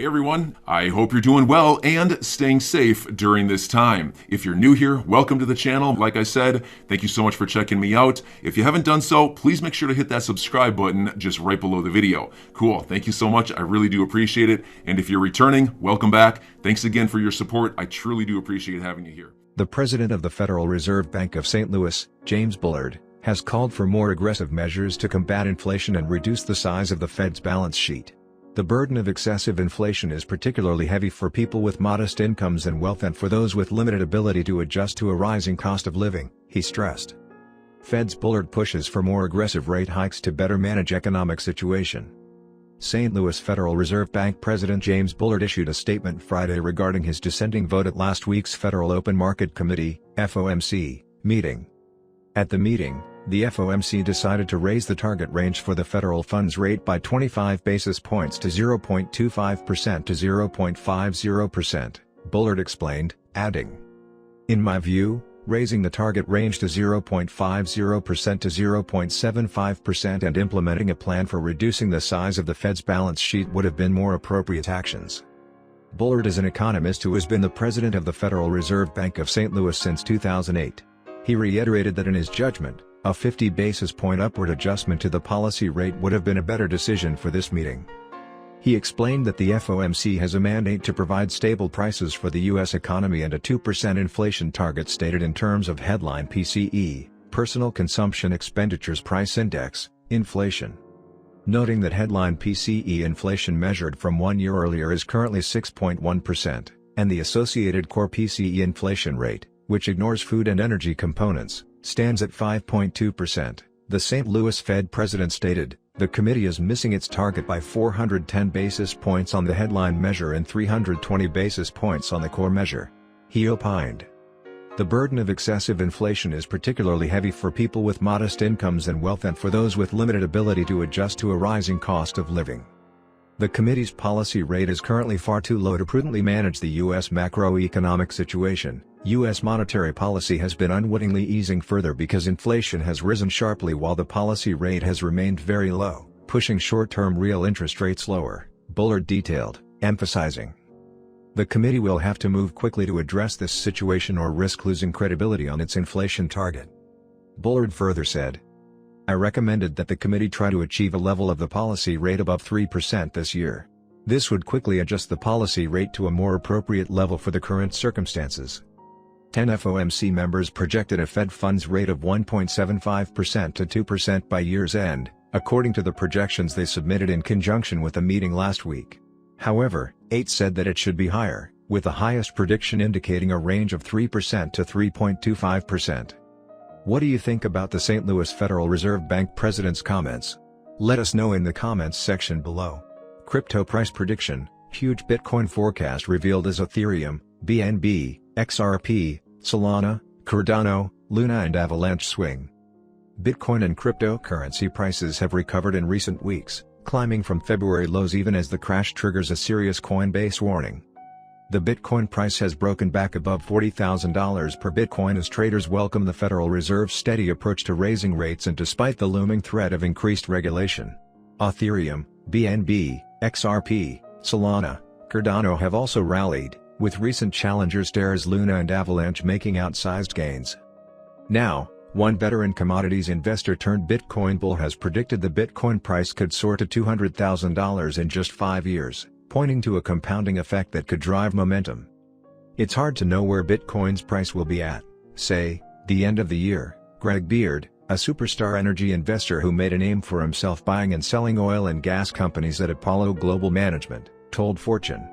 Hey everyone, I hope you're doing well and staying safe during this time. If you're new here, welcome to the channel. Like I said, thank you so much for checking me out. If you haven't done so, please make sure to hit that subscribe button just right below the video. Cool, thank you so much. I really do appreciate it. And if you're returning, welcome back. Thanks again for your support. I truly do appreciate having you here. The president of the Federal Reserve Bank of St. Louis, James Bullard, has called for more aggressive measures to combat inflation and reduce the size of the Fed's balance sheet. The burden of excessive inflation is particularly heavy for people with modest incomes and wealth and for those with limited ability to adjust to a rising cost of living, he stressed. Fed's Bullard pushes for more aggressive rate hikes to better manage economic situation. St. Louis Federal Reserve Bank President James Bullard issued a statement Friday regarding his dissenting vote at last week's Federal Open Market Committee (FOMC) meeting. At the meeting, the FOMC decided to raise the target range for the federal funds rate by 25 basis points to 0.25% to 0.50%, Bullard explained, adding, "In my view, raising the target range to 0.50% to 0.75% and implementing a plan for reducing the size of the Fed's balance sheet would have been more appropriate actions." Bullard is an economist who has been the president of the Federal Reserve Bank of St. Louis since 2008. He reiterated that in his judgment, a 50 basis point upward adjustment to the policy rate would have been a better decision for this meeting. He explained that the FOMC has a mandate to provide stable prices for the U.S. economy and a 2% inflation target stated in terms of headline PCE, Personal Consumption Expenditures Price Index, inflation. Noting that headline PCE inflation measured from 1 year earlier is currently 6.1%, and the associated core PCE inflation rate, which ignores food and energy components, stands at 5.2%, the St. Louis Fed president stated, the committee is missing its target by 410 basis points on the headline measure and 320 basis points on the core measure. He opined. The burden of excessive inflation is particularly heavy for people with modest incomes and wealth and for those with limited ability to adjust to a rising cost of living. The committee's policy rate is currently far too low to prudently manage the U.S. macroeconomic situation. U.S. monetary policy has been unwittingly easing further because inflation has risen sharply while the policy rate has remained very low, pushing short-term real interest rates lower, Bullard detailed, emphasizing. The committee will have to move quickly to address this situation or risk losing credibility on its inflation target. Bullard further said, I recommended that the committee try to achieve a level of the policy rate above 3% this year. This would quickly adjust the policy rate to a more appropriate level for the current circumstances. 10 FOMC members projected a Fed funds rate of 1.75% to 2% by year's end, according to the projections they submitted in conjunction with a meeting last week. However, 8 said that it should be higher, with the highest prediction indicating a range of 3% to 3.25%. What do you think about the St. Louis Federal Reserve Bank president's comments? Let us know in the comments section below. Crypto price prediction, huge Bitcoin forecast revealed as Ethereum, BNB, XRP, Solana, Cardano, Luna and Avalanche swing. Bitcoin and cryptocurrency prices have recovered in recent weeks, climbing from February lows even as the crash triggers a serious Coinbase warning. The Bitcoin price has broken back above $40,000 per Bitcoin as traders welcome the Federal Reserve's steady approach to raising rates and despite the looming threat of increased regulation. Ethereum, BNB, XRP, Solana, Cardano have also rallied, with recent challengers Terra's Luna and Avalanche making outsized gains. Now, one veteran commodities investor turned Bitcoin bull has predicted the Bitcoin price could soar to $200,000 in just 5 years, pointing to a compounding effect that could drive momentum. It's hard to know where Bitcoin's price will be at, say, the end of the year, Greg Beard, a superstar energy investor who made a name for himself buying and selling oil and gas companies at Apollo Global Management, told Fortune.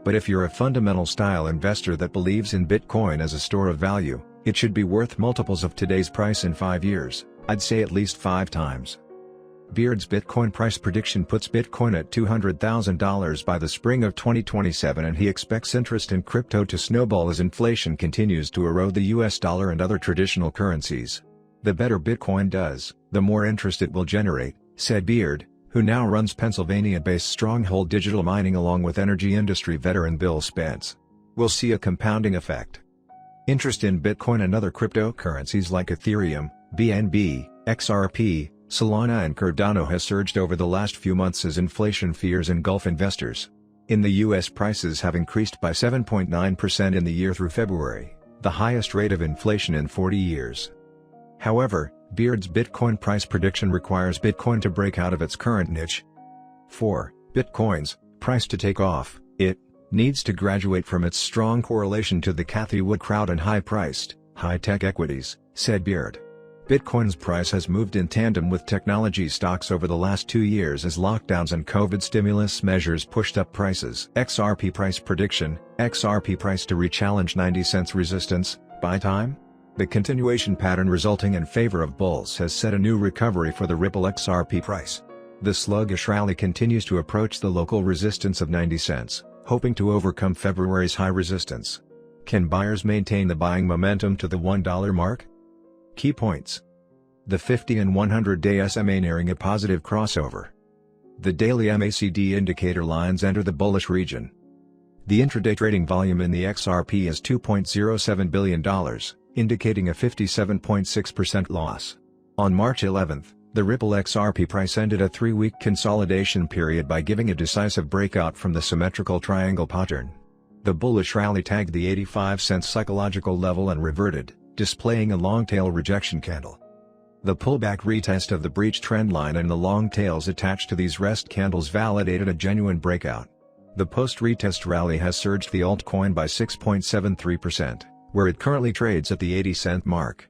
But if you're a fundamental style investor that believes in Bitcoin as a store of value, it should be worth multiples of today's price in 5 years, I'd say at least 5 times. Beard's Bitcoin price prediction puts Bitcoin at $200,000 by the spring of 2027 and he expects interest in crypto to snowball as inflation continues to erode the US dollar and other traditional currencies. The better Bitcoin does, the more interest it will generate, said Beard, who now runs Pennsylvania-based Stronghold Digital Mining along with energy industry veteran Bill Spence. We'll see a compounding effect. Interest in Bitcoin and other cryptocurrencies like Ethereum, BNB, XRP, Solana and Cardano has surged over the last few months as inflation fears engulf investors. In the US, prices have increased by 7.9% in the year through February, the highest rate of inflation in 40 years. However, Beard's Bitcoin price prediction requires Bitcoin to break out of its current niche. For Bitcoin's price to take off, it needs to graduate from its strong correlation to the Cathie Wood crowd and high-priced, high-tech equities, said Beard. Bitcoin's price has moved in tandem with technology stocks over the last 2 years as lockdowns and COVID stimulus measures pushed up prices. XRP price prediction: XRP price to re-challenge 90 cents resistance, buy time? The continuation pattern resulting in favor of bulls has set a new recovery for the Ripple XRP price. The sluggish rally continues to approach the local resistance of 90 cents, hoping to overcome February's high resistance. Can buyers maintain the buying momentum to the $1 mark? Key points. The 50 and 100-day SMA nearing a positive crossover. The daily MACD indicator lines enter the bullish region. The intraday trading volume in the XRP is $2.07 billion, indicating a 57.6% loss. On March 11, the Ripple XRP price ended a 3-week consolidation period by giving a decisive breakout from the symmetrical triangle pattern. The bullish rally tagged the 85 cents psychological level and reverted, displaying a long-tail rejection candle. The pullback retest of the breached trendline and the long tails attached to these rest candles validated a genuine breakout. The post-retest rally has surged the altcoin by 6.73%, where it currently trades at the 80-cent mark.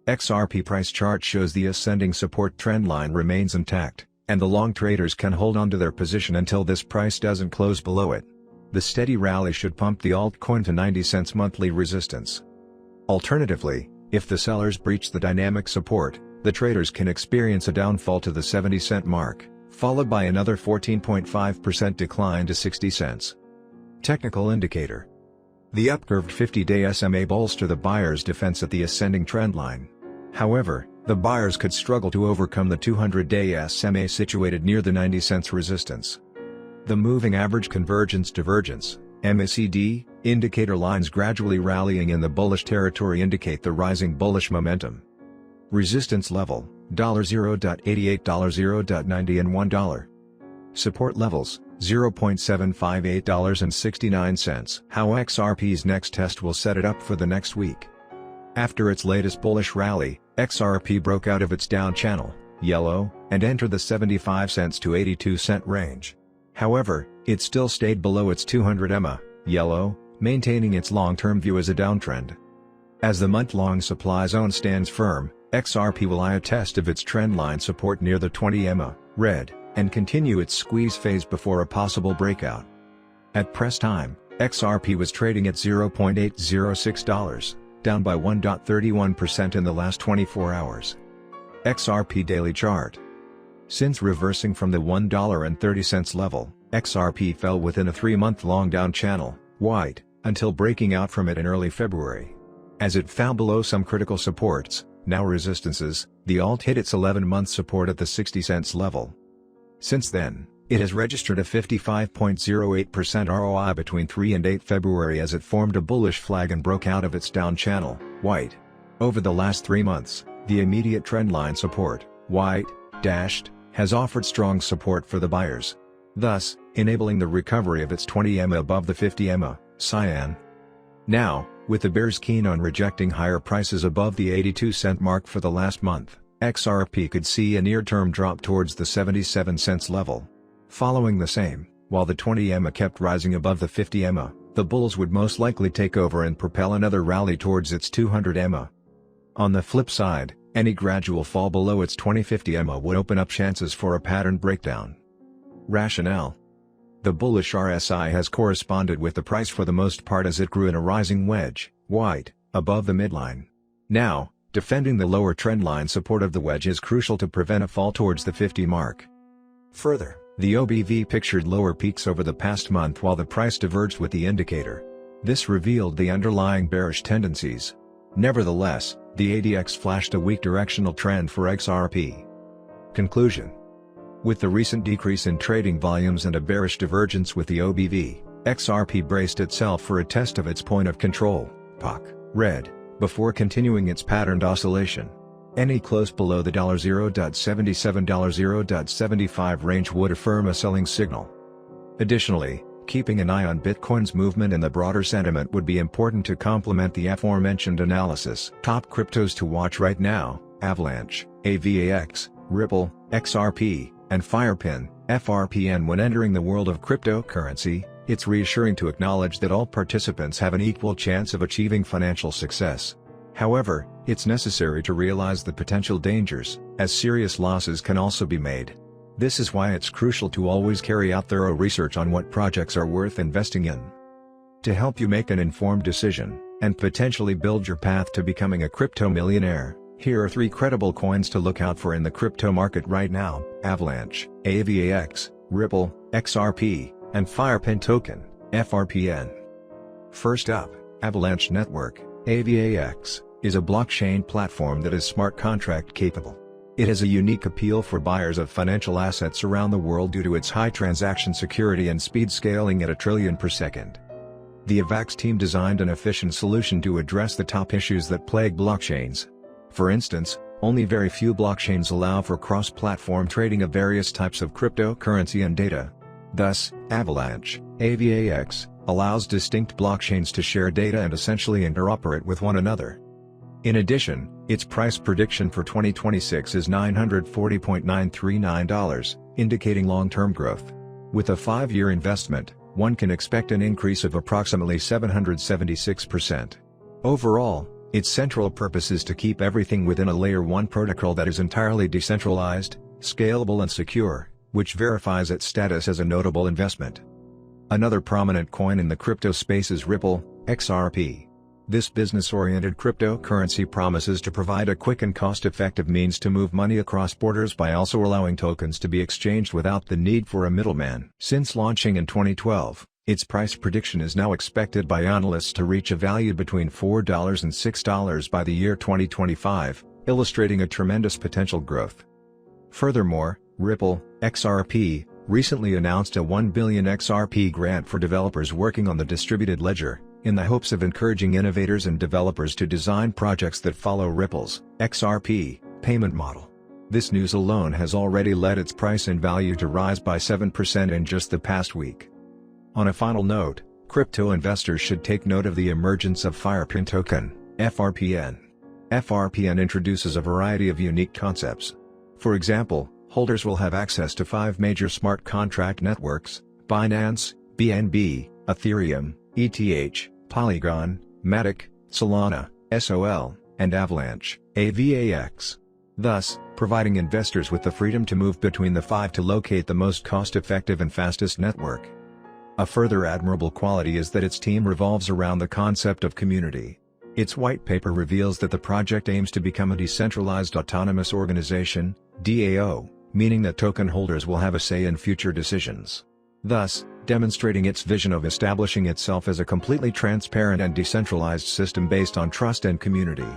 XRP price chart shows the ascending support trendline remains intact, and the long traders can hold on to their position until this price doesn't close below it. The steady rally should pump the altcoin to 90 cents monthly resistance. Alternatively, if the sellers breach the dynamic support, the traders can experience a downfall to the 70-cent mark, followed by another 14.5% decline to 60 cents. Technical indicator. The upcurved 50-day SMA bolster the buyers' defense at the ascending trendline. However, the buyers could struggle to overcome the 200-day SMA situated near the 90 cents resistance. The moving average convergence divergence, MACD, indicator lines gradually rallying in the bullish territory indicate the rising bullish momentum. Resistance level, $0.88, $0.90 and $1. Support levels, $0.758, $0.69. How XRP's next test will set it up for the next week. After its latest bullish rally, XRP broke out of its down channel, yellow, and entered the 75 cents to 82 cent range. However, it still stayed below its 200 EMA, yellow, maintaining its long-term view as a downtrend. As the month-long supply zone stands firm, XRP will eye a test of its trendline support near the 20 EMA, red, and continue its squeeze phase before a possible breakout. At press time, XRP was trading at $0.806, down by 1.31% in the last 24 hours. XRP daily chart. Since reversing from the $1.30 level, XRP fell within a 3-month-long down channel, white, until breaking out from it in early February. As it fell below some critical supports, now resistances, the alt hit its 11-month support at the 60 cents level. Since then, it has registered a 55.08% ROI between 3 and 8 February as it formed a bullish flag and broke out of its down channel, white. Over the last 3 months, the immediate trendline support, white, dashed, has offered strong support for the buyers, thus, enabling the recovery of its 20 EMA above the 50 EMA, cyan. Now, with the bears keen on rejecting higher prices above the 82-cent mark for the last month, XRP could see a near-term drop towards the 77 cents level. Following the same, while the 20 EMA kept rising above the 50 EMA, the bulls would most likely take over and propel another rally towards its 200 EMA. On the flip side, any gradual fall below its 2050 EMA would open up chances for a pattern breakdown. Rationale. The bullish RSI has corresponded with the price for the most part as it grew in a rising wedge, white, above the midline. Now, defending the lower trendline support of the wedge is crucial to prevent a fall towards the 50 mark. Further, the OBV pictured lower peaks over the past month while the price diverged with the indicator. This revealed the underlying bearish tendencies. Nevertheless, the ADX flashed a weak directional trend for XRP. Conclusion. With the recent decrease in trading volumes and a bearish divergence with the OBV, XRP braced itself for a test of its point of control, POC, red, before continuing its patterned oscillation. Any close below the $0.77 $0.75 range would affirm a selling signal. Additionally, Keeping an eye on Bitcoin's movement and the broader sentiment would be important to complement the aforementioned analysis. Top cryptos to watch right now: Avalanche, AVAX, Ripple, XRP, and FirePin, FRPN. When entering the world of cryptocurrency, it's reassuring to acknowledge that all participants have an equal chance of achieving financial success. However, it's necessary to realize the potential dangers, as serious losses can also be made. This is why it's crucial to always carry out thorough research on what projects are worth investing in. To help you make an informed decision, and potentially build your path to becoming a crypto millionaire, here are 3 credible coins to look out for in the crypto market right now: Avalanche, AVAX, Ripple, XRP, and FirePin token, FRPN. First up, Avalanche Network, AVAX, is a blockchain platform that is smart contract capable. It has a unique appeal for buyers of financial assets around the world due to its high transaction security and speed, scaling at 1 trillion per second. The AVAX team designed an efficient solution to address the top issues that plague blockchains. For instance, only very few blockchains allow for cross-platform trading of various types of cryptocurrency and data. Thus, Avalanche, AVAX, allows distinct blockchains to share data and essentially interoperate with one another. In addition, its price prediction for 2026 is $940.939, indicating long-term growth. With a 5-year investment, one can expect an increase of approximately 776%. Overall, its central purpose is to keep everything within a Layer 1 protocol that is entirely decentralized, scalable and secure, which verifies its status as a notable investment. Another prominent coin in the crypto space is Ripple, XRP. This business-oriented cryptocurrency promises to provide a quick and cost-effective means to move money across borders by also allowing tokens to be exchanged without the need for a middleman. Since launching in 2012, its price prediction is now expected by analysts to reach a value between $4 and $6 by the year 2025, illustrating a tremendous potential growth. Furthermore, Ripple, XRP, recently announced a $1 billion XRP grant for developers working on the distributed ledger, in the hopes of encouraging innovators and developers to design projects that follow Ripple's XRP payment model. This news alone has already led its price and value to rise by 7% in just the past week. On a final note, crypto investors should take note of the emergence of FirePin token, FRPN. FRPN introduces a variety of unique concepts. For example, holders will have access to 5 major smart contract networks: Binance, BNB, Ethereum, ETH, Polygon, Matic, Solana, SOL, and Avalanche, AVAX. Thus, providing investors with the freedom to move between the 5 to locate the most cost-effective and fastest network. A further admirable quality is that its team revolves around the concept of community. Its white paper reveals that the project aims to become a decentralized autonomous organization, DAO, meaning that token holders will have a say in future decisions. Thus, demonstrating its vision of establishing itself as a completely transparent and decentralized system based on trust and community.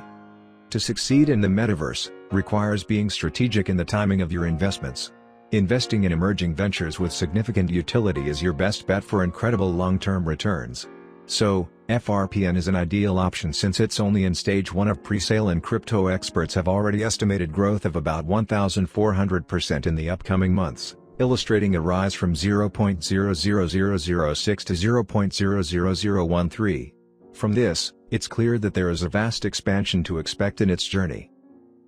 To succeed in the metaverse, requires being strategic in the timing of your investments. Investing in emerging ventures with significant utility is your best bet for incredible long-term returns. So, FRPN is an ideal option since it's only in stage 1 of pre-sale, and crypto experts have already estimated growth of about 1,400% in the upcoming months, illustrating a rise from 0.00006 to 0.00013. From this, it's clear that there is a vast expansion to expect in its journey.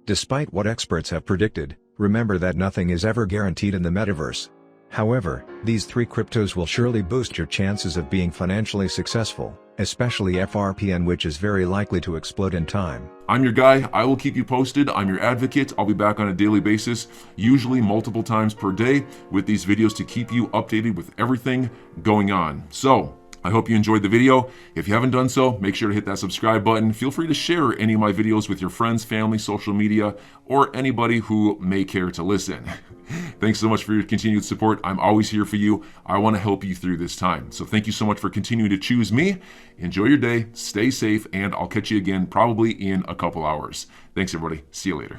Despite what experts have predicted, remember that nothing is ever guaranteed in the metaverse. However, these 3 cryptos will surely boost your chances of being financially successful, especially FRPN, which is very likely to explode in time. I'm your guy. I will keep you posted. I'm your advocate. I'll be back on a daily basis, usually multiple times per day, with these videos to keep you updated with everything going on. So, I hope you enjoyed the video. If you haven't done so, make sure to hit that subscribe button. Feel free to share any of my videos with your friends, family, social media, or anybody who may care to listen. Thanks so much for your continued support. I'm always here for you. I want to help you through this time. So thank you so much for continuing to choose me. Enjoy your day, stay safe, and I'll catch you again probably in a couple hours. Thanks, everybody. See you later.